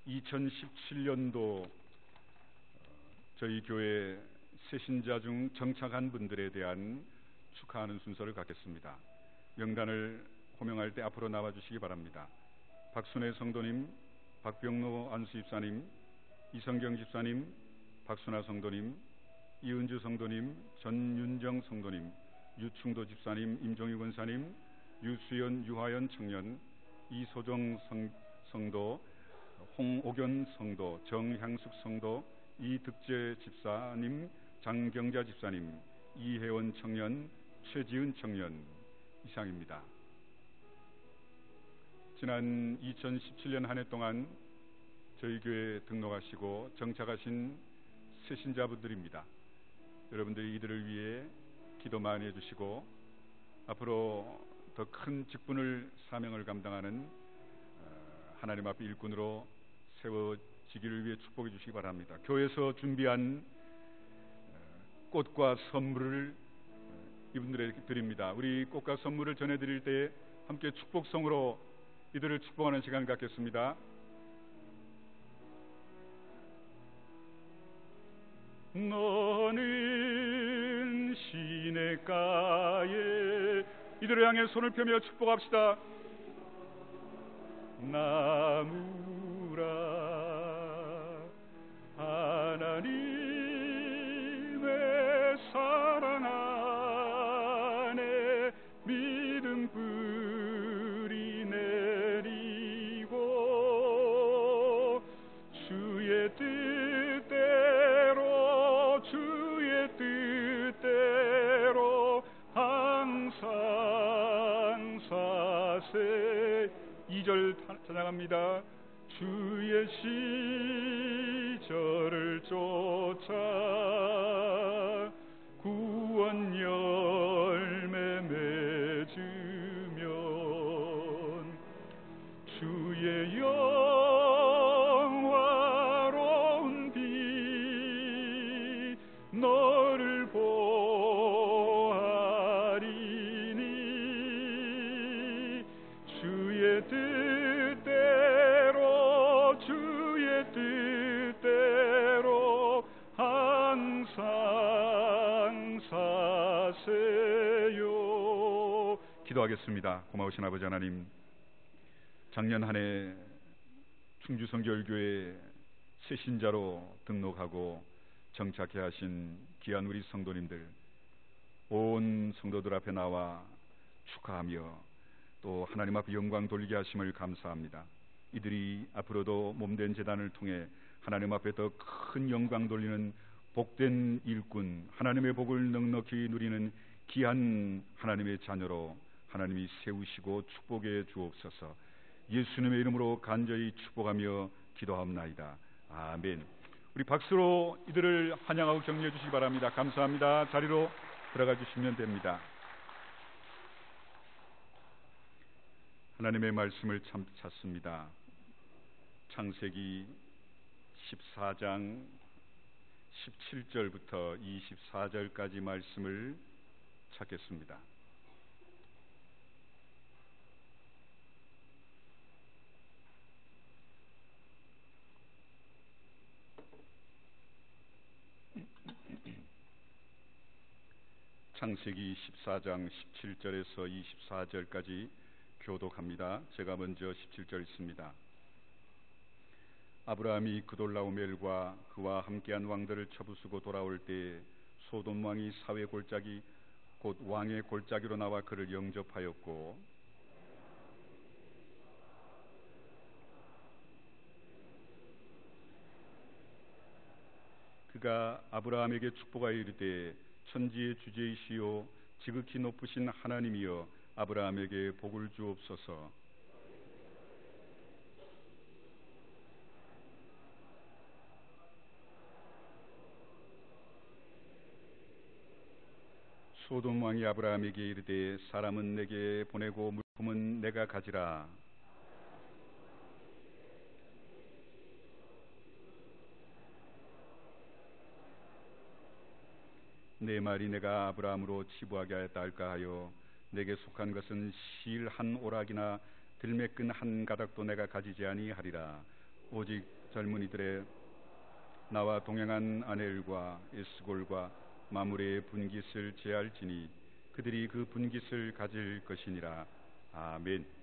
2017년도 저희 교회 새신자 중 정착한 분들에 대한 축하하는 순서를 갖겠습니다. 명단을 호명할 때 앞으로 나와주시기 바랍니다. 박순애 성도님, 박병로 안수 집사님, 이성경 집사님, 박순아 성도님, 이은주 성도님, 전윤정 성도님, 유충도 집사님, 임종희 권사님, 유수연, 유화연 청년, 이소정 성도, 홍옥연 성도, 정향숙 성도, 이득재 집사님, 장경자 집사님, 이혜원 청년, 최지은 청년 이상입니다. 지난 2017년 한 해 동안 저희 교회에 등록하시고 정착하신 새신자분들입니다. 여러분들이 이들을 위해 기도 많이 해주시고 앞으로 더 큰 직분을 사명을 감당하는 하나님 앞에 일꾼으로 세워지기를 위해 축복해 주시기 바랍니다. 교회에서 준비한 꽃과 선물을 이분들에게 드립니다. 우리 꽃과 선물을 전해드릴 때 함께 축복성으로 이들을 축복하는 시간을 갖겠습니다. 너는 시냇가에, 이들을 향해 손을 펴며 축복합시다. 나무라 하나님의 사랑 안에 믿음 뿌리 내리고 주의 뜻대로 항상 사세. 2절 찬양합니다. 주의 시절을 쫓아 구원 열매 맺으면 주의 영화로운 빛 너를 보아리니 주의 뜻대로 항상 사세요. 기도하겠습니다. 고마우신 아버지 하나님, 작년 한 해 충주성결교회 새신자로 등록하고 정착해 하신 귀한 우리 성도님들, 온 성도들 앞에 나와 축하하며 또 하나님 앞에 영광 돌리게 하심을 감사합니다. 이들이 앞으로도 몸된 제단을 통해 하나님 앞에 더 큰 영광 돌리는 복된 일꾼, 하나님의 복을 넉넉히 누리는 귀한 하나님의 자녀로 하나님이 세우시고 축복해 주옵소서. 예수님의 이름으로 간절히 축복하며 기도하옵나이다. 아멘. 우리 박수로 이들을 환영하고 격려해 주시기 바랍니다. 감사합니다. 자리로 들어가 주시면 됩니다. 하나님의 말씀을 참 찾습니다. 창세기 14장 17절부터 24절까지 말씀을 찾겠습니다. 창세기 14장 17절에서 24절까지 교독합니다. 제가 먼저 17절 읽습니다. 아브라함이 그돌라오멜과 그와 함께한 왕들을 쳐부수고 돌아올 때 소돔 왕이 사회 골짜기 곧 왕의 골짜기로 나와 그를 영접하였고 그가 아브라함에게 축복하여 이르되 천지의 주제이시오 지극히 높으신 하나님이여 아브라함에게 복을 주옵소서. 소돔 왕이 아브라함에게 이르되 사람은 내게 보내고 물품은 내가 가지라. 내 말이 내가 아브라함으로 치부하게 하였다 할까 하여 내게 속한 것은 실 한 오락이나 들매끈 한 가닥도 내가 가지지 아니하리라. 오직 젊은이들의 나와 동행한 아넬과 에스골과 마므레의 분깃을 제할지니 그들이 그 분깃을 가질 것이니라. 아멘.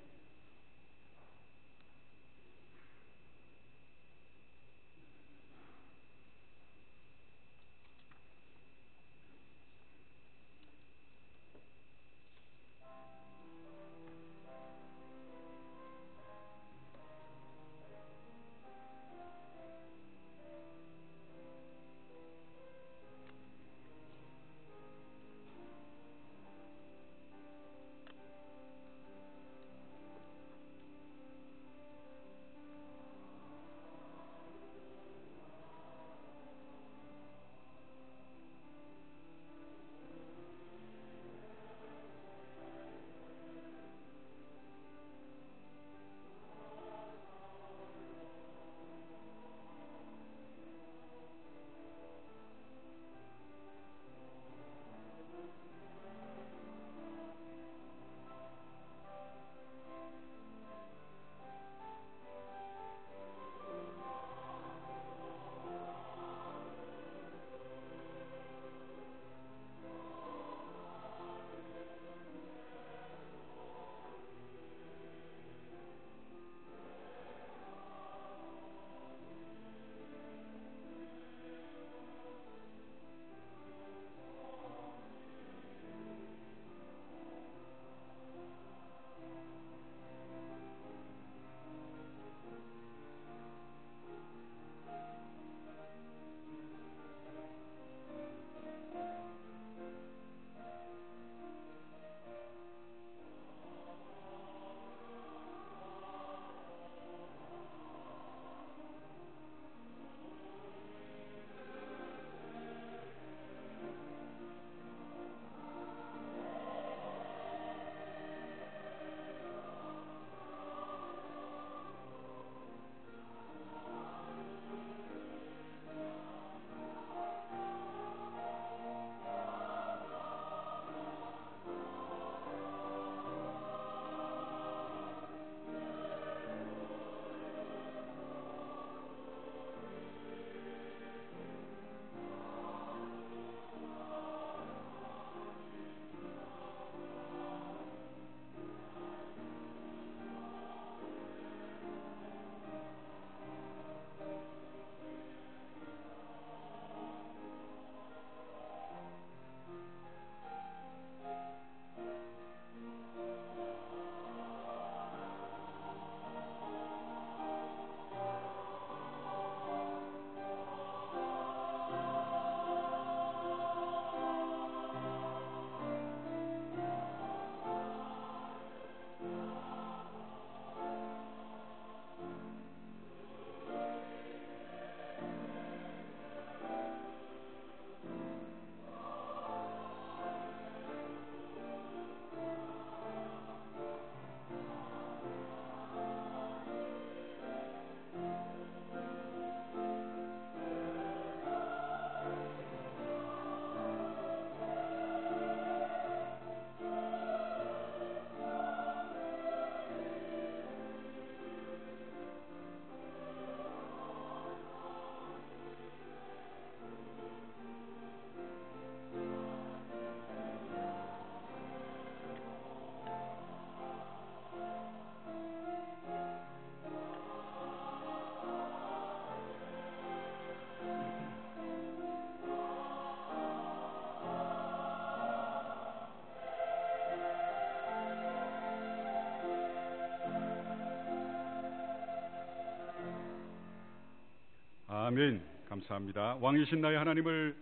아멘. 감사합니다. 왕이신 나의 하나님을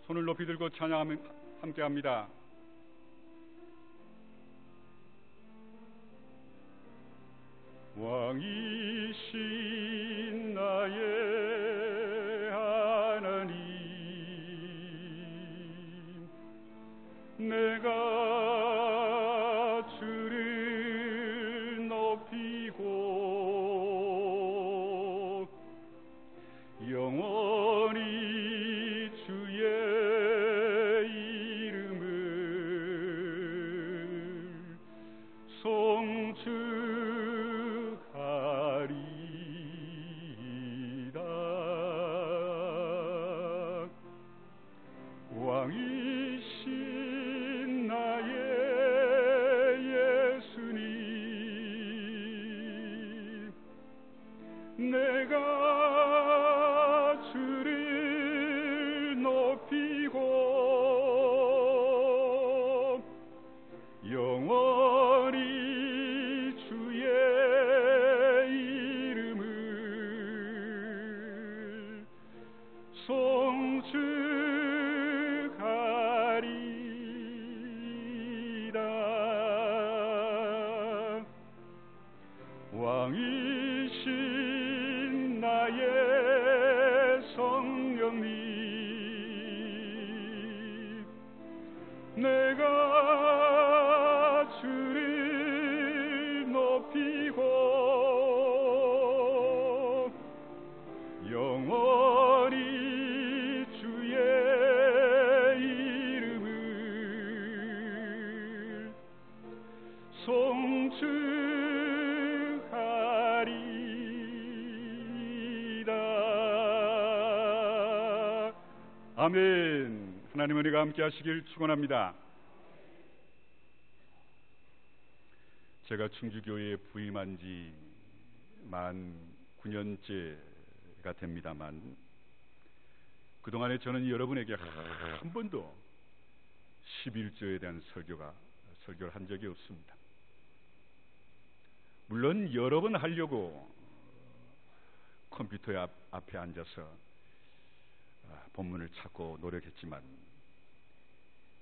손을 높이 들고 찬양하며 함께합니다. 왕이신 나의 하나님, 내가 주를 높이고 영원히 주의 이름을 송축하리. 내가 주를 높이고 영원히 주의 이름을 송축하리이다. 왕이신 나의 성령님, 내가 주를 높이고 영원히 주의 이름을 송축하리이다. 아멘. 하나님 은혜가 함께 하시길 축원합니다. 제가 충주교회에 부임한 지 만 9년째가 됩니다만 그동안에 저는 여러분에게 한 번도 11조에 대한 설교를 한 적이 없습니다. 물론 여러 번 하려고 컴퓨터 앞에 앉아서 본문을 찾고 노력했지만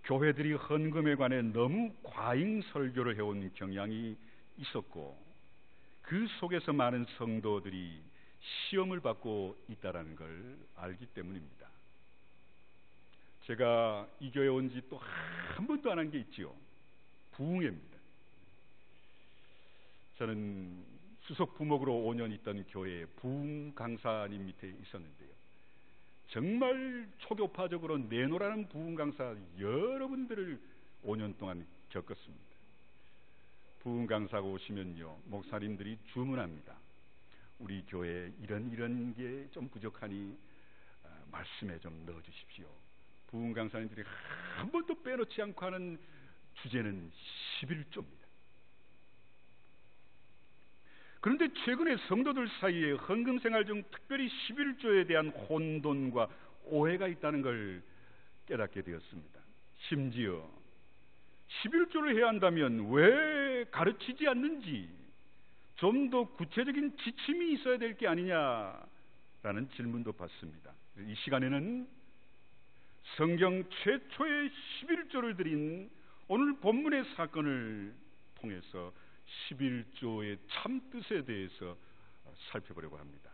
교회들이 헌금에 관해 너무 과잉 설교를 해온 경향이 있었고 그 속에서 많은 성도들이 시험을 받고 있다는 걸 알기 때문입니다. 제가 이 교회에 온 지 또 한 번도 안 한 게 있지요. 부흥회입니다. 저는 수석 부목으로 5년 있던 교회에 부흥 강사님 밑에 있었는데요. 정말 초교파적으로 내노라는 부흥 강사 여러분들을 5년 동안 겪었습니다. 부흥 강사가 오시면요, 목사님들이 주문합니다. 우리 교회에 이런 게 좀 부족하니 말씀에 좀 넣어주십시오. 부흥 강사님들이 한 번도 빼놓지 않고 하는 주제는 11조입니다. 그런데 최근에 성도들 사이에 헌금 생활 중 특별히 11조에 대한 혼돈과 오해가 있다는 걸 깨닫게 되었습니다. 심지어 11조를 해야 한다면 왜 가르치지 않는지 좀 더 구체적인 지침이 있어야 될 게 아니냐라는 질문도 받습니다. 이 시간에는 성경 최초의 11조를 드린 오늘 본문의 사건을 통해서 11조의 참뜻에 대해서 살펴보려고 합니다.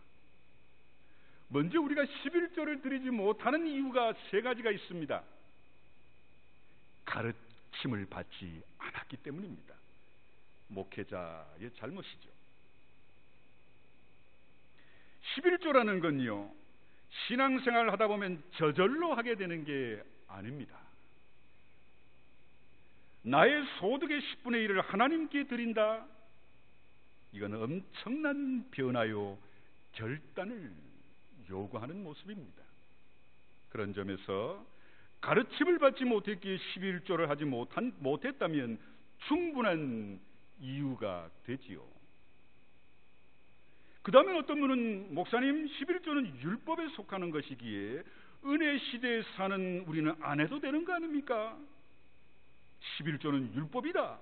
먼저 우리가 11조를 드리지 못하는 이유가 세 가지가 있습니다. 가르침을 받지 않았기 때문입니다. 목회자의 잘못이죠. 11조라는 건요, 신앙생활을 하다 보면 저절로 하게 되는 게 아닙니다. 나의 소득의 10분의 1을 하나님께 드린다. 이건 엄청난 변화요 결단을 요구하는 모습입니다. 그런 점에서 가르침을 받지 못했기에 11조를 하지 못했다면 충분한 이유가 되지요. 그 다음에 어떤 분은 목사님 11조는 율법에 속하는 것이기에 은혜 시대에 사는 우리는 안 해도 되는 거 아닙니까? 11조는 율법이다.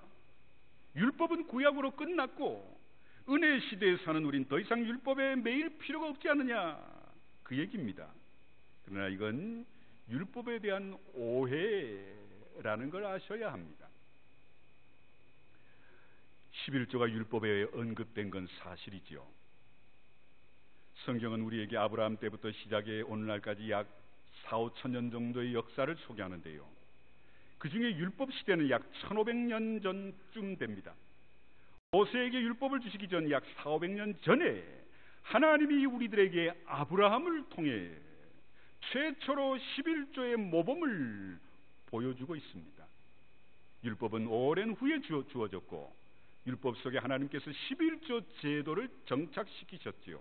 율법은 구약으로 끝났고 은혜 시대에 사는 우린 더 이상 율법에 매일 필요가 없지 않느냐, 그 얘기입니다. 그러나 이건 율법에 대한 오해라는 걸 아셔야 합니다. 11조가 율법에 언급된 건 사실이죠. 성경은 우리에게 아브라함 때부터 시작해 오늘날까지 약 4,5천 년 정도의 역사를 소개하는데요. 그 중에 율법 시대는 약 1,500년 전쯤 됩니다. 모세에게 율법을 주시기 전 약 4,500년 전에 하나님이 우리들에게 아브라함을 통해 최초로 11조의 모범을 보여주고 있습니다. 율법은 오랜 후에 주어졌고 율법 속에 하나님께서 11조 제도를 정착시키셨지요.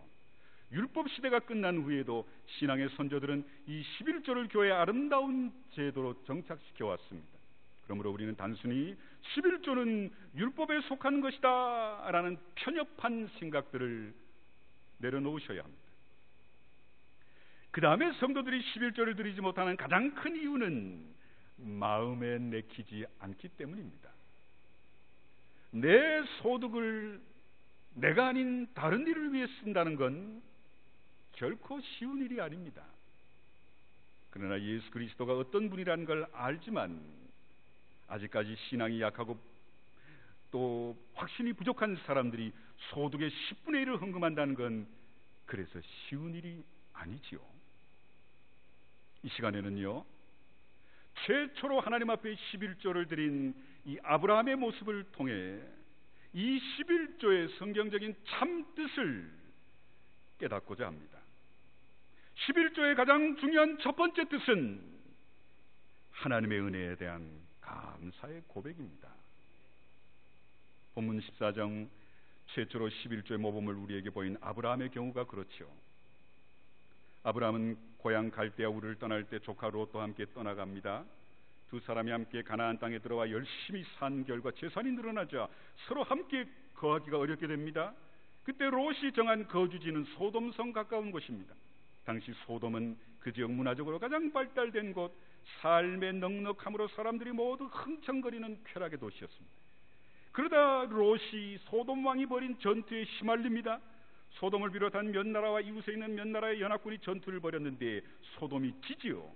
율법 시대가 끝난 후에도 신앙의 선조들은 이 11조를 교회의 아름다운 제도로 정착시켜 왔습니다. 그러므로 우리는 단순히 11조는 율법에 속한 것이다 라는 편협한 생각들을 내려놓으셔야 합니다. 그 다음에 성도들이 11조를 드리지 못하는 가장 큰 이유는 마음에 내키지 않기 때문입니다. 내 소득을 내가 아닌 다른 일을 위해 쓴다는 건 결코 쉬운 일이 아닙니다. 그러나 예수 그리스도가 어떤 분이라는 걸 알지만 아직까지 신앙이 약하고 또 확신이 부족한 사람들이 소득의 10분의 1을 헌금한다는 건 그래서 쉬운 일이 아니지요. 이 시간에는요, 최초로 하나님 앞에 11조를 드린 이 아브라함의 모습을 통해 이 11조의 성경적인 참뜻을 깨닫고자 합니다. 11조의 가장 중요한 첫 번째 뜻은 하나님의 은혜에 대한 감사의 고백입니다. 본문 14장 최초로 11조의 모범을 우리에게 보인 아브라함의 경우가 그렇죠. 아브라함은 고향 갈대아 우르를 떠날 때 조카 롯과 함께 떠나갑니다. 두 사람이 함께 가나안 땅에 들어와 열심히 산 결과 재산이 늘어나자 서로 함께 거하기가 어렵게 됩니다. 그때 롯이 정한 거주지는 소돔성 가까운 곳입니다. 당시 소돔은 그 지역 문화적으로 가장 발달된 곳, 삶의 넉넉함으로 사람들이 모두 흥청거리는 쾌락의 도시였습니다. 그러다 롯이 소돔 왕이 벌인 전투에 휘말립니다. 소돔을 비롯한 몇 나라와 이웃에 있는 몇 나라의 연합군이 전투를 벌였는데 소돔이 지지요.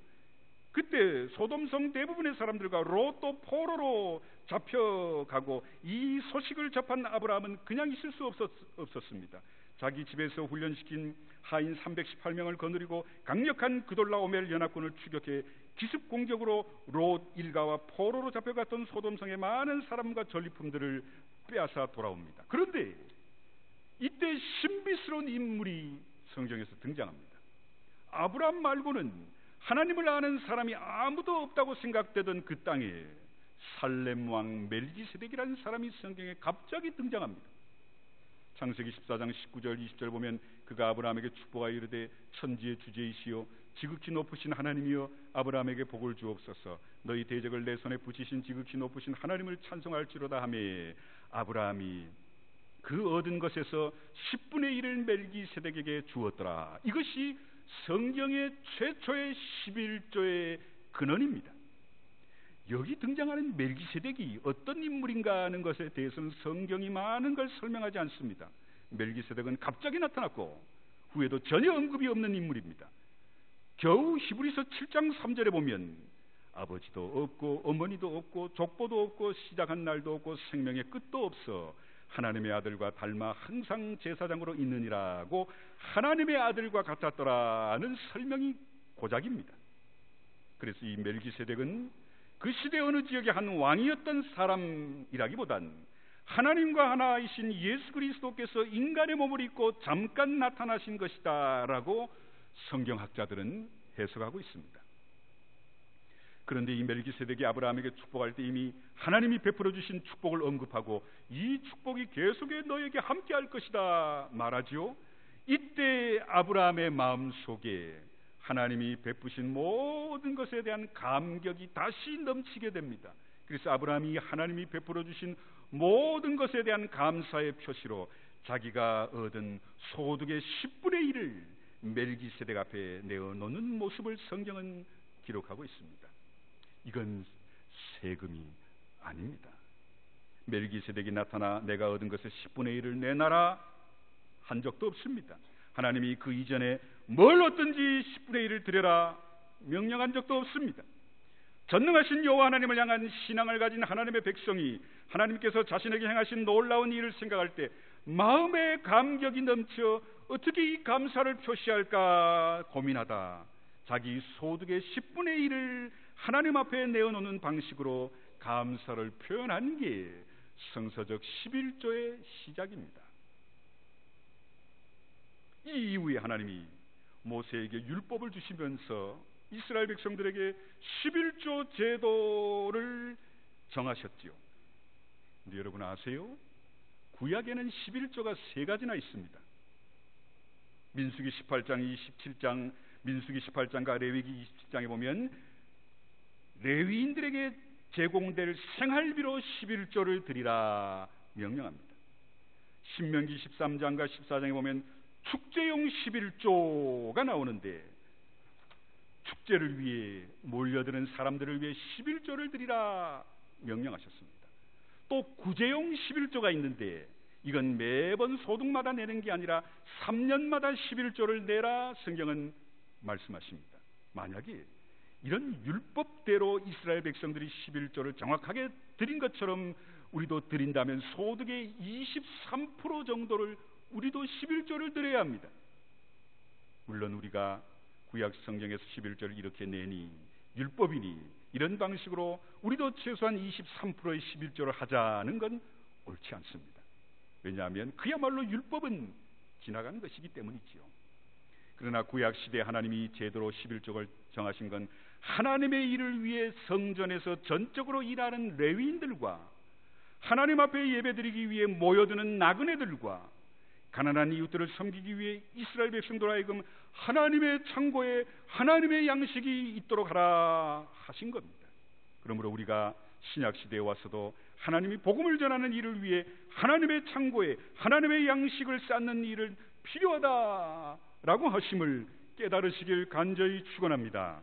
그때 소돔성 대부분의 사람들과 롯도 포로로 잡혀가고 이 소식을 접한 아브라함은 그냥 있을 수 없었습니다. 자기 집에서 훈련시킨 하인 318명을 거느리고 강력한 그돌라오멜 연합군을 추격해 기습 공격으로 롯 일가와 포로로 잡혀갔던 소돔성의 많은 사람과 전리품들을 빼앗아 돌아옵니다. 그런데 이때 신비스러운 인물이 성경에서 등장합니다. 아브라함 말고는 하나님을 아는 사람이 아무도 없다고 생각되던 그 땅에 살렘 왕 멜기세덱이라는 사람이 성경에 갑자기 등장합니다. 창세기 14장 19절 20절 보면 그가 아브라함에게 축복하여 이르되 천지의 주제이시오 지극히 높으신 하나님이여 아브라함에게 복을 주옵소서 너희 대적을 내 손에 붙이신 지극히 높으신 하나님을 찬송할지로다 하며 아브라함이 그 얻은 것에서 10분의 1을 멜기세덱에게 주었더라. 이것이 성경의 최초의 11조의 근원입니다. 여기 등장하는 멜기세덱이 어떤 인물인가 하는 것에 대해서는 성경이 많은 걸 설명하지 않습니다. 멜기세덱은 갑자기 나타났고 후에도 전혀 언급이 없는 인물입니다. 겨우 히브리서 7장 3절에 보면 아버지도 없고 어머니도 없고 족보도 없고 시작한 날도 없고 생명의 끝도 없어 하나님의 아들과 닮아 항상 제사장으로 있느니라고 하나님의 아들과 같았더라는 설명이 고작입니다. 그래서 이 멜기세덱은 그 시대 어느 지역의 한 왕이었던 사람이라기보단 하나님과 하나이신 예수 그리스도께서 인간의 몸을 입고 잠깐 나타나신 것이다 라고 성경학자들은 해석하고 있습니다. 그런데 이 멜기세덱이 아브라함에게 축복할 때 이미 하나님이 베풀어 주신 축복을 언급하고 이 축복이 계속해 너에게 함께할 것이다 말하지요. 이때 아브라함의 마음속에 하나님이 베푸신 모든 것에 대한 감격이 다시 넘치게 됩니다. 그래서 아브라함이 하나님이 베풀어 주신 모든 것에 대한 감사의 표시로 자기가 얻은 소득의 10분의 1을 멜기세덱 앞에 내어놓는 모습을 성경은 기록하고 있습니다. 이건 세금이 아닙니다. 멜기세덱이 나타나 내가 얻은 것의 10분의 1을 내놔라 한 적도 없습니다. 하나님이 그 이전에 뭘 얻든지 10분의 1을 드려라 명령한 적도 없습니다. 전능하신 여호와 하나님을 향한 신앙을 가진 하나님의 백성이 하나님께서 자신에게 행하신 놀라운 일을 생각할 때 마음의 감격이 넘쳐 어떻게 이 감사를 표시할까 고민하다 자기 소득의 10분의 1을 하나님 앞에 내어놓는 방식으로 감사를 표현한 게 성서적 11조의 시작입니다. 이 이후에 하나님이 모세에게 율법을 주시면서 이스라엘 백성들에게 11조 제도를 정하셨지요. 근데 여러분 아세요? 구약에는 11조가 3가지나 있습니다. 민수기 18장, 27장, 민수기 18장과 레위기 27장에 보면 레위인들에게 제공될 생활비로 11조를 드리라 명령합니다. 신명기 13장과 14장에 보면 축제용 11조가 나오는데 축제를 위해 몰려드는 사람들을 위해 11조를 드리라 명령하셨습니다. 또 구제용 11조가 있는데 이건 매번 소득마다 내는 게 아니라 3년마다 11조를 내라 성경은 말씀하십니다. 만약에 이런 율법대로 이스라엘 백성들이 11조를 정확하게 드린 것처럼 우리도 드린다면 소득의 23% 정도를 우리도 11조를 드려야 합니다. 물론 우리가 구약 성경에서 11조를 이렇게 내니 율법이니 이런 방식으로 우리도 최소한 23%의 11조를 하자는 건 옳지 않습니다. 왜냐하면 그야말로 율법은 지나간 것이기 때문이지요. 그러나 구약 시대 하나님이 제대로 11조를 정하신 건 하나님의 일을 위해 성전에서 전적으로 일하는 레위인들과 하나님 앞에 예배드리기 위해 모여드는 나그네들과 가난한 이웃들을 섬기기 위해 이스라엘 백성들 하여금 하나님의 창고에 하나님의 양식이 있도록 하라 하신 겁니다. 그러므로 우리가 신약 시대에 와서도 하나님이 복음을 전하는 일을 위해 하나님의 창고에 하나님의 양식을 쌓는 일을 필요하다라고 하심을 깨달으시길 간절히 축원합니다.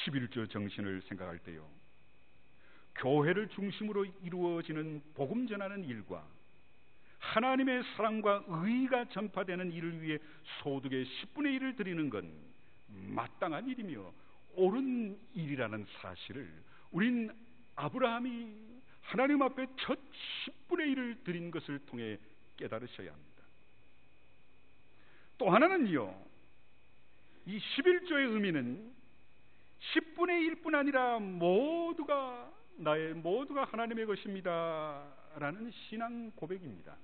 11조 정신을 생각할 때요, 교회를 중심으로 이루어지는 복음 전하는 일과 하나님의 사랑과 의가 전파되는 일을 위해 소득의 10분의 1을 드리는 건 마땅한 일이며 옳은 일이라는 사실을 우린 아브라함이 하나님 앞에 첫 10분의 1을 드린 것을 통해 깨달으셔야 합니다. 또 하나는요, 이 11조의 의미는 10분의 1뿐 아니라 모두가 하나님의 것입니다 라는 신앙 고백입니다.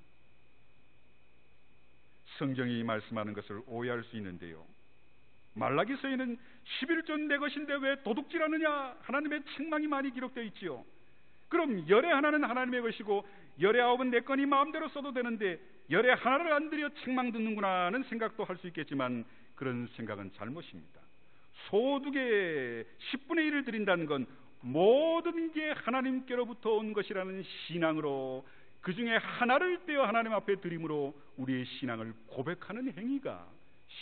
성경이 말씀하는 것을 오해할 수 있는데요, 말라기서에는 11조는 내 것인데 왜 도둑질하느냐 하나님의 책망이 많이 기록되어 있지요. 그럼 열의 하나는 하나님의 것이고 열의 아홉은 내 거니 마음대로 써도 되는데 열의 하나를 안 드려 책망 듣는구나 하는 생각도 할 수 있겠지만 그런 생각은 잘못입니다. 소득의 10분의 1을 드린다는 건 모든 게 하나님께로부터 온 것이라는 신앙으로 그 중에 하나를 떼어 하나님 앞에 드림으로 우리의 신앙을 고백하는 행위가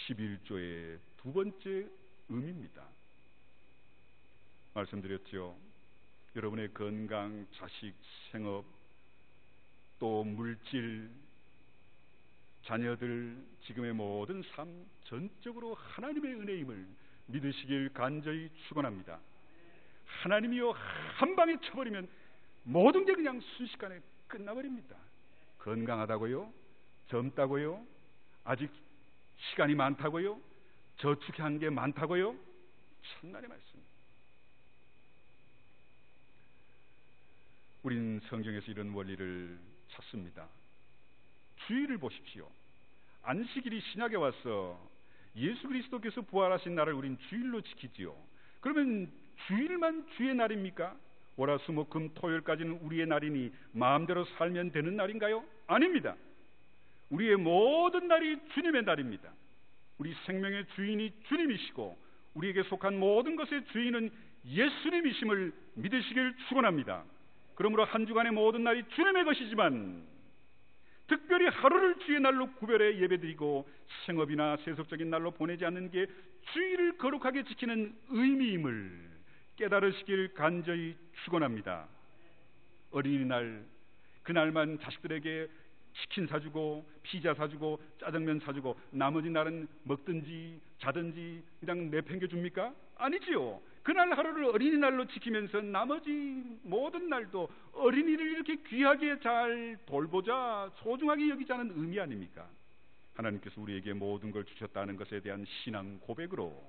11조의 두 번째 의미입니다. 말씀드렸죠. 여러분의 건강, 자식, 생업, 또 물질, 자녀들, 지금의 모든 삶 전적으로 하나님의 은혜임을 믿으시길 간절히 축원합니다. 하나님이요, 한 방에 쳐버리면 모든 게 그냥 순식간에 끝나버립니다. 건강하다고요? 젊다고요? 아직 시간이 많다고요? 저축한 게 많다고요? 천만의 말씀. 우린 성경에서 이런 원리를 찾습니다. 주일을 보십시오. 안식일이 신약에 와서 예수 그리스도께서 부활하신 날을 우린 주일로 지키지요. 그러면 주일만 주의 날입니까? 월화수목금 토요일까지는 우리의 날이니 마음대로 살면 되는 날인가요? 아닙니다. 우리의 모든 날이 주님의 날입니다. 우리 생명의 주인이 주님이시고 우리에게 속한 모든 것의 주인은 예수님이심을 믿으시길 축원합니다. 그러므로 한 주간의 모든 날이 주님의 것이지만 특별히 하루를 주의 날로 구별해 예배드리고 생업이나 세속적인 날로 보내지 않는 게 주일을 거룩하게 지키는 의미임을 깨달으시길 간절히 축원합니다. 어린이날, 그날만 자식들에게 치킨 사주고 피자 사주고 짜장면 사주고 나머지 날은 먹든지 자든지 그냥 내팽겨줍니까? 아니지요. 그날 하루를 어린이날로 지키면서 나머지 모든 날도 어린이를 이렇게 귀하게 잘 돌보자, 소중하게 여기자는 의미 아닙니까? 하나님께서 우리에게 모든 걸 주셨다는 것에 대한 신앙 고백으로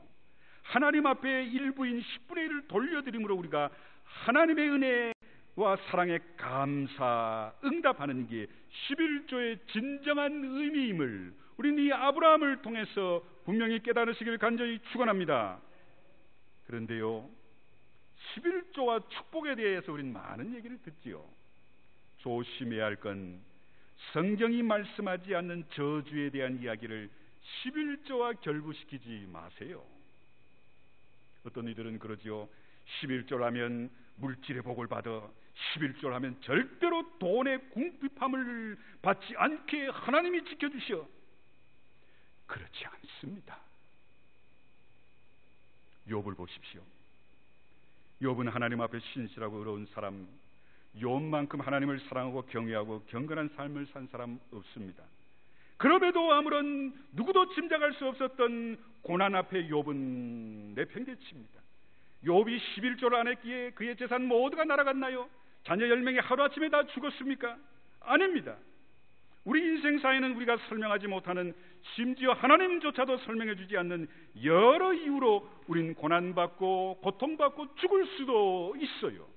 하나님 앞에 일부인 10분의 1을 돌려드림으로 우리가 하나님의 은혜와 사랑에 감사 응답하는 게 11조의 진정한 의미임을 우리는 이 아브라함을 통해서 분명히 깨달으시길 간절히 축원합니다. 그런데요, 11조와 축복에 대해서 우리는 많은 얘기를 듣지요. 조심해야 할 건 성경이 말씀하지 않는 저주에 대한 이야기를 11조와 결부시키지 마세요. 어떤 이들은 그러지요. 11조라면 물질의 복을 받아 11조를 하면 절대로 돈의 궁핍함을 받지 않게 하나님이 지켜주셔. 그렇지 않습니다. 욥을 보십시오. 욥은 하나님 앞에 신실하고 의로운 사람, 욥만큼 하나님을 사랑하고 경외하고 경건한 삶을 산 사람 없습니다. 그럼에도 아무런 누구도 짐작할 수 없었던 고난 앞에 욥은 내팽개칩니다. 욥이 11조를 안 했기에 그의 재산 모두가 날아갔나요? 자녀 10명이 하루아침에 다 죽었습니까? 아닙니다. 우리 인생사에는 우리가 설명하지 못하는, 심지어 하나님조차도 설명해 주지 않는 여러 이유로 우린 고난받고 고통받고 죽을 수도 있어요.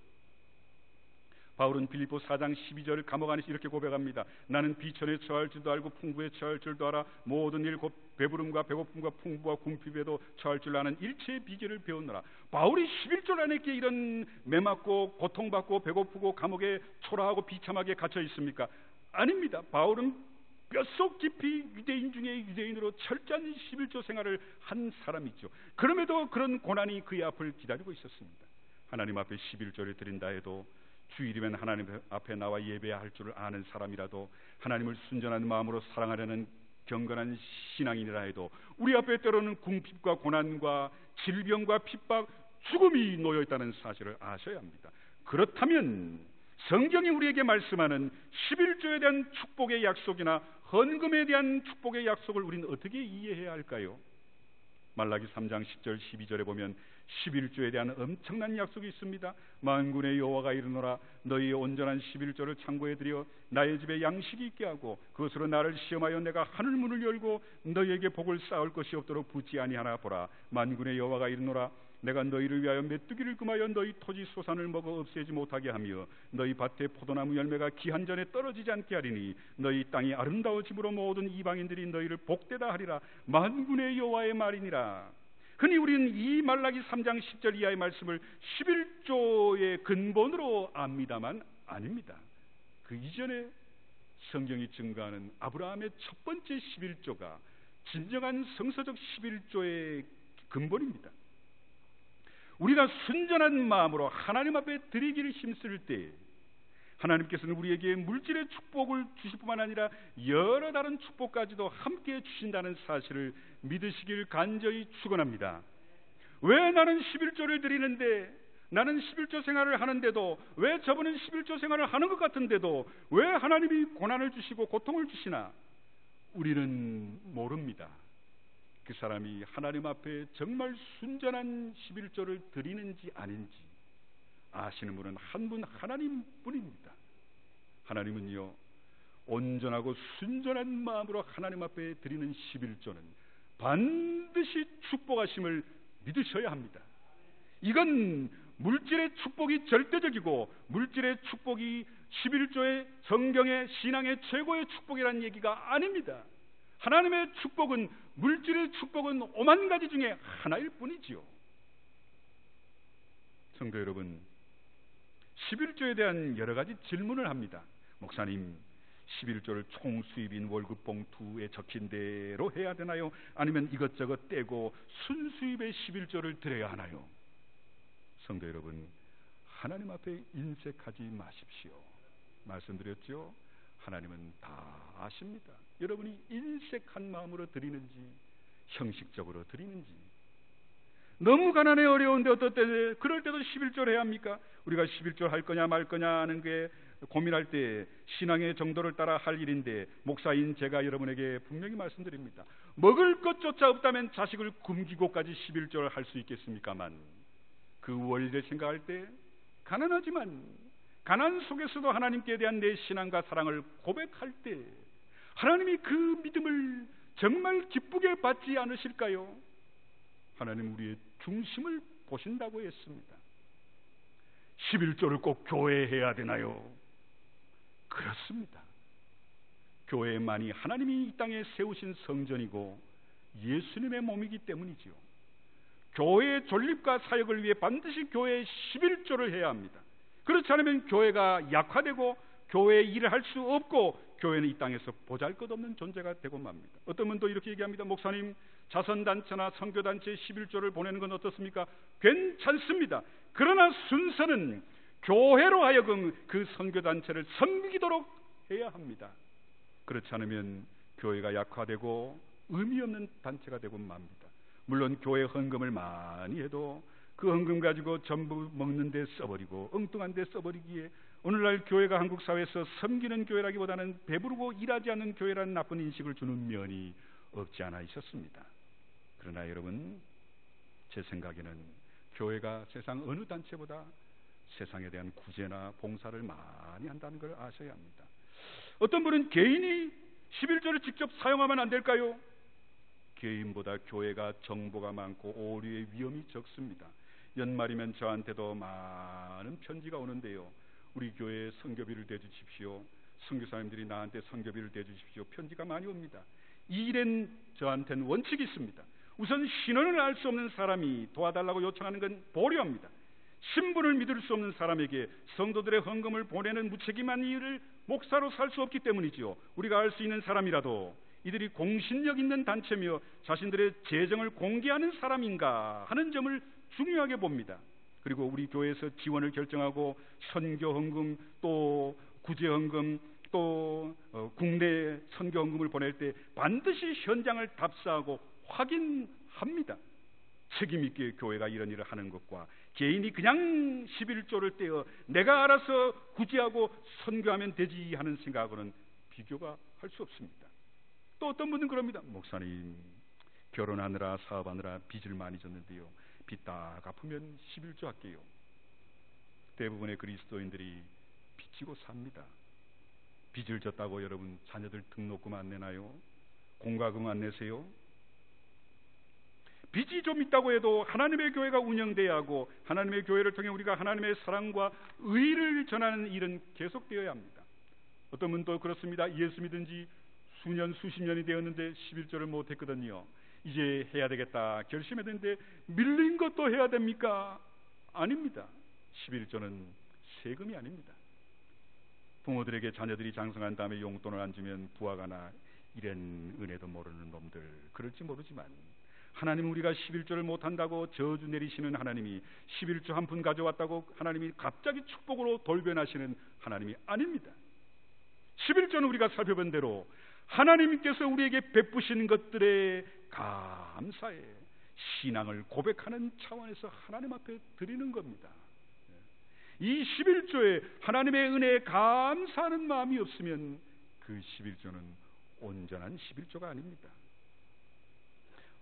바울은 빌립보 4장 12절 감옥 안에서 이렇게 고백합니다. 나는 비천에 처할 줄도 알고 풍부에 처할 줄도 알아. 모든 일 곧 배부름과 배고픔과 풍부와 궁핍에도 처할 줄 아는 일체의 비결을 배우느라. 바울이 11절 안에 이런 매맞고 고통받고 배고프고 감옥에 초라하고 비참하게 갇혀 있습니까? 아닙니다. 바울은 뼛속 깊이 유대인 중에 유대인으로 철저한 11조 생활을 한 사람이죠. 그럼에도 그런 고난이 그의 앞을 기다리고 있었습니다. 하나님 앞에 11조를 드린다 해도 주일이면 하나님 앞에 나와 예배할 줄을 아는 사람이라도, 하나님을 순전한 마음으로 사랑하려는 경건한 신앙인이라 해도 우리 앞에 때로는 궁핍과 고난과 질병과 핍박, 죽음이 놓여 있다는 사실을 아셔야 합니다. 그렇다면 성경이 우리에게 말씀하는 11조에 대한 축복의 약속이나 헌금에 대한 축복의 약속을 우리는 어떻게 이해해야 할까요? 말라기 3장 10절 12절에 보면 11조에 대한 엄청난 약속이 있습니다. 만군의 여호와가 이르노라, 너희의 온전한 11조를 창고에 들여 나의 집에 양식이 있게 하고 그것으로 나를 시험하여 내가 하늘문을 열고 너희에게 복을 쌓을 것이 없도록 붙지 아니하나 보라. 만군의 여호와가 이르노라, 내가 너희를 위하여 메뚜기를 금하여 너희 토지 소산을 먹어 없애지 못하게 하며 너희 밭에 포도나무 열매가 기한 전에 떨어지지 않게 하리니 너희 땅이 아름다워짐으로 모든 이방인들이 너희를 복되다 하리라. 만군의 여호와의 말이니라. 흔히 우리는 이 말라기 3장 10절 이하의 말씀을 11조의 근본으로 압니다만 아닙니다. 그 이전에 성경이 증거하는 아브라함의 첫 번째 11조가 진정한 성서적 11조의 근본입니다. 우리가 순전한 마음으로 하나님 앞에 드리기를 힘쓸 때 하나님께서는 우리에게 물질의 축복을 주실 뿐만 아니라 여러 다른 축복까지도 함께 주신다는 사실을 믿으시길 간절히 축원합니다. 왜 나는 11조를 드리는데, 나는 11조 생활을 하는데도, 왜 저분은 11조 생활을 하는 것 같은데도 왜 하나님이 고난을 주시고 고통을 주시나? 우리는 모릅니다. 그 사람이 하나님 앞에 정말 순전한 11조를 드리는지 아닌지 아시는 분은 한 분, 하나님뿐입니다. 하나님은요, 온전하고 순전한 마음으로 하나님 앞에 드리는 11조는 반드시 축복하심을 믿으셔야 합니다. 이건 물질의 축복이 절대적이고 물질의 축복이 11조의 성경의 신앙의 최고의 축복이라는 얘기가 아닙니다. 하나님의 축복은, 물질의 축복은 5만 가지 중에 하나일 뿐이지요. 성도 여러분, 11조에 대한 여러 가지 질문을 합니다. 목사님, 11조를 총 수입인 월급 봉투에 적힌 대로 해야 되나요? 아니면 이것저것 떼고 순수입의 11조를 드려야 하나요? 성도 여러분, 하나님 앞에 인색하지 마십시오. 말씀드렸죠? 하나님은 다 아십니다. 여러분이 인색한 마음으로 드리는지 형식적으로 드리는지. 너무 가난해 어려운데 어떨 때, 그럴 때도 11조를 해야 합니까? 우리가 11조 할 거냐 말 거냐 하는 게 고민할 때 신앙의 정도를 따라 할 일인데, 목사인 제가 여러분에게 분명히 말씀드립니다. 먹을 것조차 없다면 자식을 굶기고까지 11조를 할 수 있겠습니까만, 그 원리를 생각할 때 가난하지만 가난 속에서도 하나님께 대한 내 신앙과 사랑을 고백할 때 하나님이 그 믿음을 정말 기쁘게 받지 않으실까요? 하나님 우리의 중심을 보신다고 했습니다. 11조를 꼭 교회에 해야 되나요? 그렇습니다. 교회만이 하나님이 이 땅에 세우신 성전이고 예수님의 몸이기 때문이지요. 교회의 존립과 사역을 위해 반드시 교회에 11조를 해야 합니다. 그렇지 않으면 교회가 약화되고 교회의 일을 할 수 없고 교회는 이 땅에서 보잘것없는 존재가 되고 맙니다. 어떤 분도 이렇게 얘기합니다. 목사님, 자선단체나 선교단체에 11조를 보내는 건 어떻습니까? 괜찮습니다. 그러나 순서는 교회로 하여금 그 선교단체를 섬기도록 해야 합니다. 그렇지 않으면 교회가 약화되고 의미 없는 단체가 되고 맙니다. 물론 교회 헌금을 많이 해도 그 헌금 가지고 전부 먹는 데 써버리고 엉뚱한 데 써버리기에 오늘날 교회가 한국 사회에서 섬기는 교회라기보다는 배부르고 일하지 않는 교회라는 나쁜 인식을 주는 면이 없지 않아 있었습니다. 그러나 여러분, 제 생각에는 교회가 세상 어느 단체보다 세상에 대한 구제나 봉사를 많이 한다는 걸 아셔야 합니다. 어떤 분은 개인이 11조를 직접 사용하면 안 될까요? 개인보다 교회가 정보가 많고 오류의 위험이 적습니다. 연말이면 저한테도 많은 편지가 오는데요. 우리 교회에 선교비를 대주십시오. 선교사님들이 나한테 선교비를 대주십시오. 편지가 많이 옵니다. 이 일엔 저한테는 원칙이 있습니다. 우선 신원을 알 수 없는 사람이 도와달라고 요청하는 건 보류합니다. 신분을 믿을 수 없는 사람에게 성도들의 헌금을 보내는 무책임한 일을 목사로 살 수 없기 때문이지요. 우리가 알 수 있는 사람이라도 이들이 공신력 있는 단체며 자신들의 재정을 공개하는 사람인가 하는 점을 중요하게 봅니다. 그리고 우리 교회에서 지원을 결정하고 선교 헌금 또 구제 헌금 또 국내 선교 헌금을 보낼 때 반드시 현장을 답사하고 확인합니다. 책임 있게 교회가 이런 일을 하는 것과 개인이 그냥 11조를 떼어 내가 알아서 구제하고 선교하면 되지 하는 생각으로는 비교가 할 수 없습니다. 또 어떤 분은 그럽니다. 목사님, 결혼하느라 사업하느라 빚을 많이 졌는데요, 빚 다 갚으면 11조 할게요. 대부분의 그리스도인들이 빚지고 삽니다. 빚을 졌다고 여러분 자녀들 등록금 안 내나요? 공과금 안 내세요? 빚이 좀 있다고 해도 하나님의 교회가 운영돼야 하고 하나님의 교회를 통해 우리가 하나님의 사랑과 의를 전하는 일은 계속되어야 합니다. 어떤 분도 그렇습니다. 예수 믿은 지 수년 수십 년이 되었는데 11조를 못했거든요. 이제 해야 되겠다 결심했는데 밀린 것도 해야 됩니까? 아닙니다. 11조는 세금이 아닙니다. 부모들에게 자녀들이 장성한 다음에 용돈을 안 주면 부하가 나 이런 은혜도 모르는 놈들 그럴지 모르지만 하나님은 우리가 11조를 못한다고 저주 내리시는 하나님이 11조 한 푼 가져왔다고 하나님이 갑자기 축복으로 돌변하시는 하나님이 아닙니다. 11조는 우리가 살펴본 대로 하나님께서 우리에게 베푸신 것들에 감사해 신앙을 고백하는 차원에서 하나님 앞에 드리는 겁니다. 이 11조에 하나님의 은혜에 감사하는 마음이 없으면 그 11조는 온전한 11조가 아닙니다.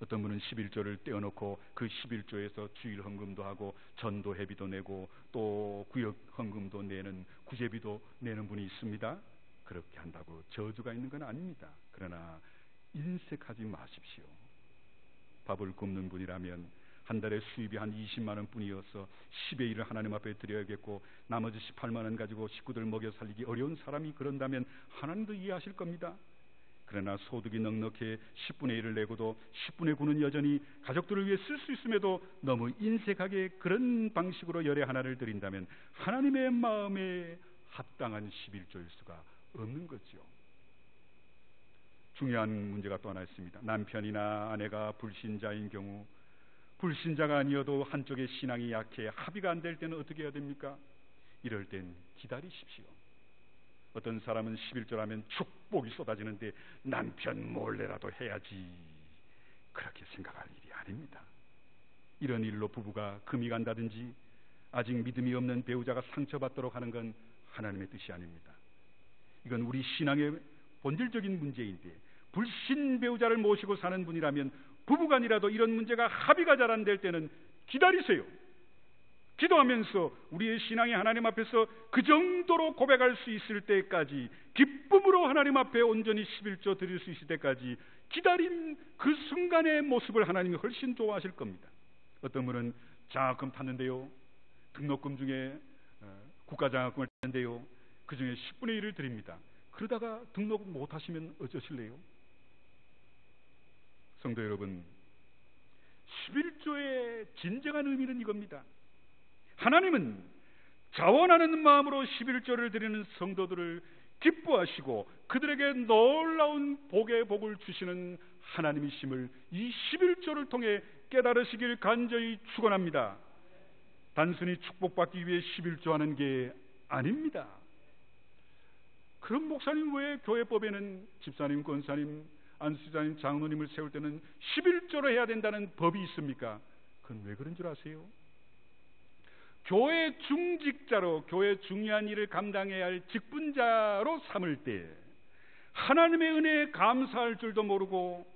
어떤 분은 11조를 떼어놓고 그 11조에서 주일 헌금도 하고 전도 회비도 내고 또 구역 헌금도 내는 구제비도 내는 분이 있습니다. 그렇게 한다고 저주가 있는 건 아닙니다. 그러나 인색하지 마십시오. 밥을 굶는 분이라면 한 달에 수입이 한 20만 원 뿐이어서 10의 1을 하나님 앞에 드려야겠고 나머지 18만 원 가지고 식구들 먹여 살리기 어려운 사람이 그런다면 하나님도 이해하실 겁니다. 그러나 소득이 넉넉해 10분의 1을 내고도 10분의 9는 여전히 가족들을 위해 쓸 수 있음에도 너무 인색하게 그런 방식으로 열애 하나를 드린다면 하나님의 마음에 합당한 11조일 수가 없는 거죠. 중요한 문제가 또 하나 있습니다. 남편이나 아내가 불신자인 경우 불신자가 아니어도 한쪽의 신앙이 약해 합의가 안 될 때는 어떻게 해야 됩니까? 이럴 땐 기다리십시오. 어떤 사람은 11조라면 축복이 쏟아지는데 남편 몰래라도 해야지 그렇게 생각할 일이 아닙니다. 이런 일로 부부가 금이 간다든지 아직 믿음이 없는 배우자가 상처받도록 하는 건 하나님의 뜻이 아닙니다. 이건 우리 신앙의 본질적인 문제인데 불신 배우자를 모시고 사는 분이라면 부부간이라도 이런 문제가 합의가 잘 안 될 때는 기다리세요. 기도하면서 우리의 신앙이 하나님 앞에서 그 정도로 고백할 수 있을 때까지 기쁨으로 하나님 앞에 온전히 11조 드릴 수 있을 때까지 기다린 그 순간의 모습을 하나님이 훨씬 좋아하실 겁니다. 어떤 분은 장학금 탔는데요, 등록금 중에 국가장학금을 탔는데요, 그 중에 10분의 1을 드립니다. 그러다가 등록 못 하시면 어쩌실래요? 성도 여러분, 11조의 진정한 의미는 이겁니다. 하나님은 자원하는 마음으로 11조를 드리는 성도들을 기뻐하시고 그들에게 놀라운 복의 복을 주시는 하나님이심을 이 11조를 통해 깨달으시길 간절히 축원합니다. 단순히 축복받기 위해 11조하는 게 아닙니다. 그럼 목사님 왜 교회법에는 집사님, 권사님, 안수자님, 장로님을 세울 때는 11조로 해야 된다는 법이 있습니까? 그건 왜 그런 줄 아세요? 교회 중직자로, 교회 중요한 일을 감당해야 할 직분자로 삼을 때 하나님의 은혜에 감사할 줄도 모르고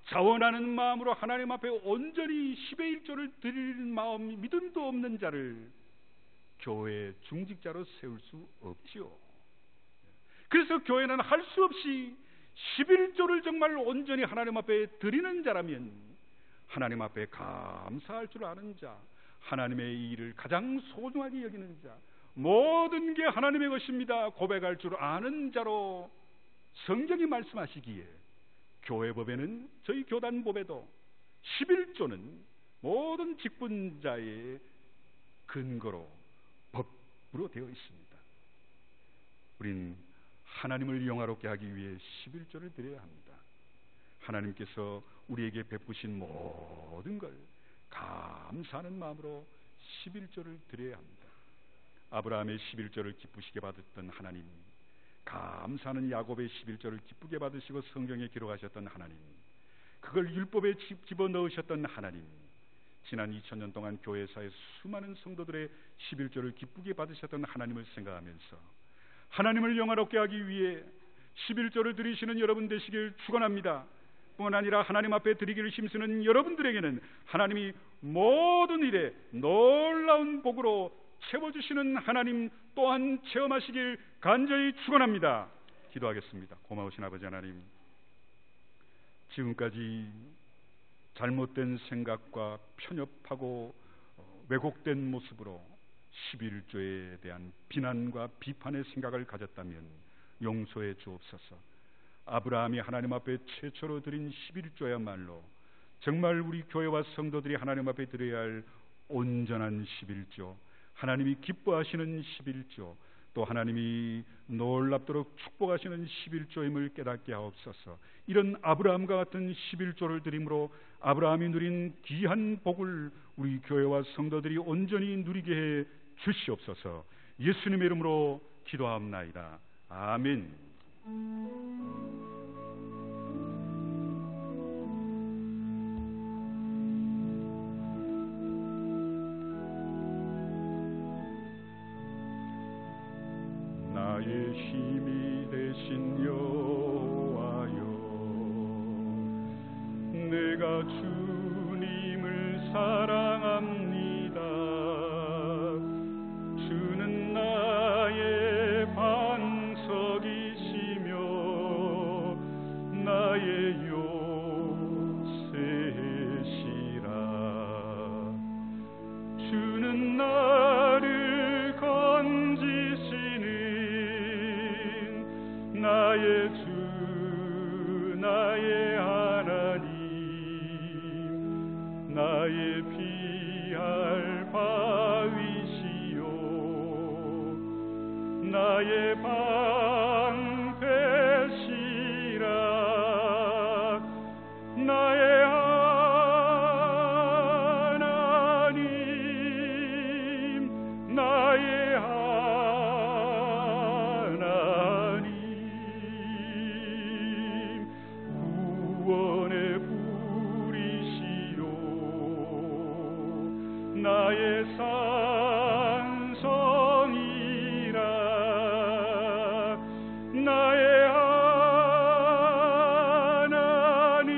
자원하는 마음으로 하나님 앞에 온전히 10의 1조를 드릴 마음, 믿음도 없는 자를 교회 중직자로 세울 수 없지요. 그래서 교회는 할 수 없이 11조를 정말 온전히 하나님 앞에 드리는 자라면 하나님 앞에 감사할 줄 아는 자, 하나님의 일을 가장 소중하게 여기는 자, 모든 게 하나님의 것입니다 고백할 줄 아는 자로 성경이 말씀하시기에 교회법에는, 저희 교단법에도 11조는 모든 직분자의 근거로 법으로 되어 있습니다. 우린 하나님을 영화롭게 하기 위해 11조를 드려야 합니다. 하나님께서 우리에게 베푸신 모든 걸 감사하는 마음으로 11조를 드려야 합니다. 아브라함의 11조를 기쁘시게 받았던 하나님, 감사하는 야곱의 11조를 기쁘게 받으시고 성경에 기록하셨던 하나님, 그걸 율법에 집어넣으셨던 하나님, 지난 2000년 동안 교회사의 수많은 성도들의 11조를 기쁘게 받으셨던 하나님을 생각하면서 하나님을 영화롭게 하기 위해 11조를 드리시는 여러분 되시길 축원합니다. 뿐 아니라 하나님 앞에 드리기를 힘쓰는 여러분들에게는 하나님이 모든 일에 놀라운 복으로 채워주시는 하나님 또한 체험하시길 간절히 축원합니다. 기도하겠습니다. 고마우신 아버지 하나님, 지금까지 잘못된 생각과 편협하고 왜곡된 모습으로 11조에 대한 비난과 비판의 생각을 가졌다면 용서해 주옵소서. 아브라함이 하나님 앞에 최초로 드린 11조야말로 정말 우리 교회와 성도들이 하나님 앞에 드려야 할 온전한 11조, 하나님이 기뻐하시는 11조, 또 하나님이 놀랍도록 축복하시는 11조임을 깨닫게 하옵소서. 이런 아브라함과 같은 11조를 드림으로 아브라함이 누린 귀한 복을 우리 교회와 성도들이 온전히 누리게 해 주시옵소서. 예수님의 이름으로 기도하옵나이다. 아멘. 나의 힘이 되신 여호와여, 내가 주님을 사랑합니다. 주는 나의 반석이시며 나의 요새시라. 주는 나를 건지시는 나의 주, 나의 하나님, 나의 피할 바위시요 나의 방패시라. 나의 하나님, 나의 하나님, 구원의 불이시요 나의 산성이라. 나의 하나님,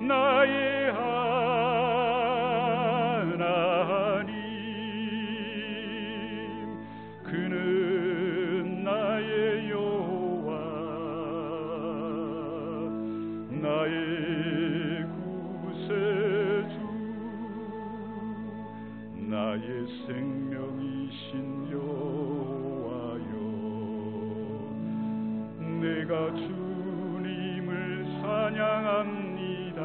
나의 하나님, 그는 나의 여호와, 나의 구세주, 나의 생명이신 여호와여, 내가 주님을 찬양합니다.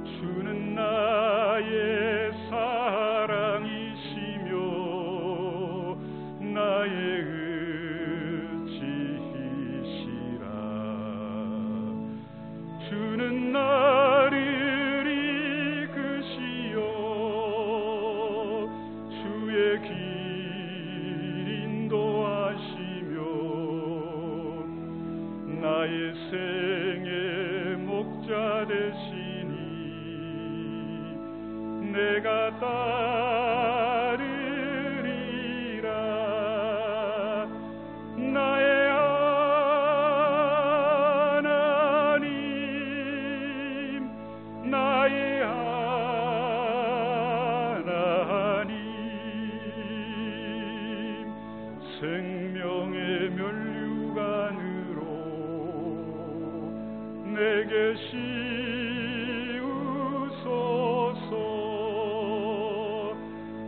주는 나의 사랑이시며 나의 의지이시라. 주는 나를 이끄시어 나의 생의 목자 되시니 내가 따르리라. 나의 하나님, 나의 하나님, 생명의 면류관으로 내게 씌우소서.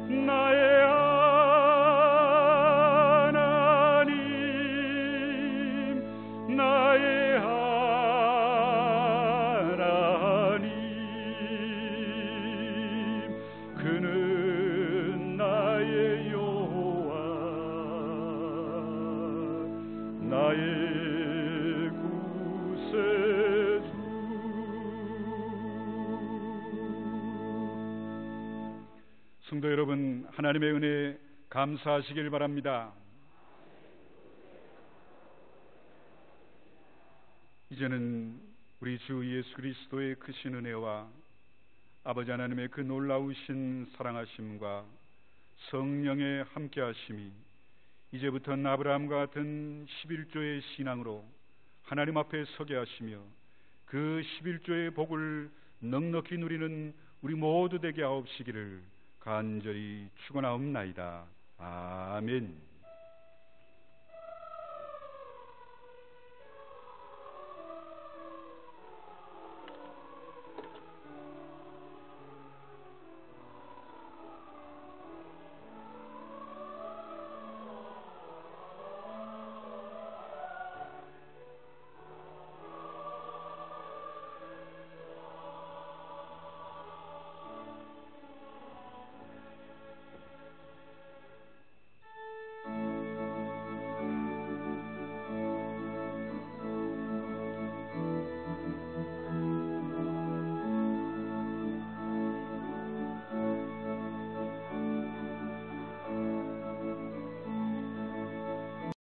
나의 하나님, 나의 하나님, 그는 나의 여호와, 나의 구세주. 성도 여러분, 하나님의 은혜에 감사하시길 바랍니다. 이제는 우리 주 예수 그리스도의 크신 은혜와 아버지 하나님의 그 놀라우신 사랑하심과 성령의 함께하심이 이제부터는 아브라함과 같은 11조의 신앙으로 하나님 앞에 서게 하시며 그 11조의 복을 넉넉히 누리는 우리 모두 되게 하옵시기를 간절히 축원하옵나이다. 아멘.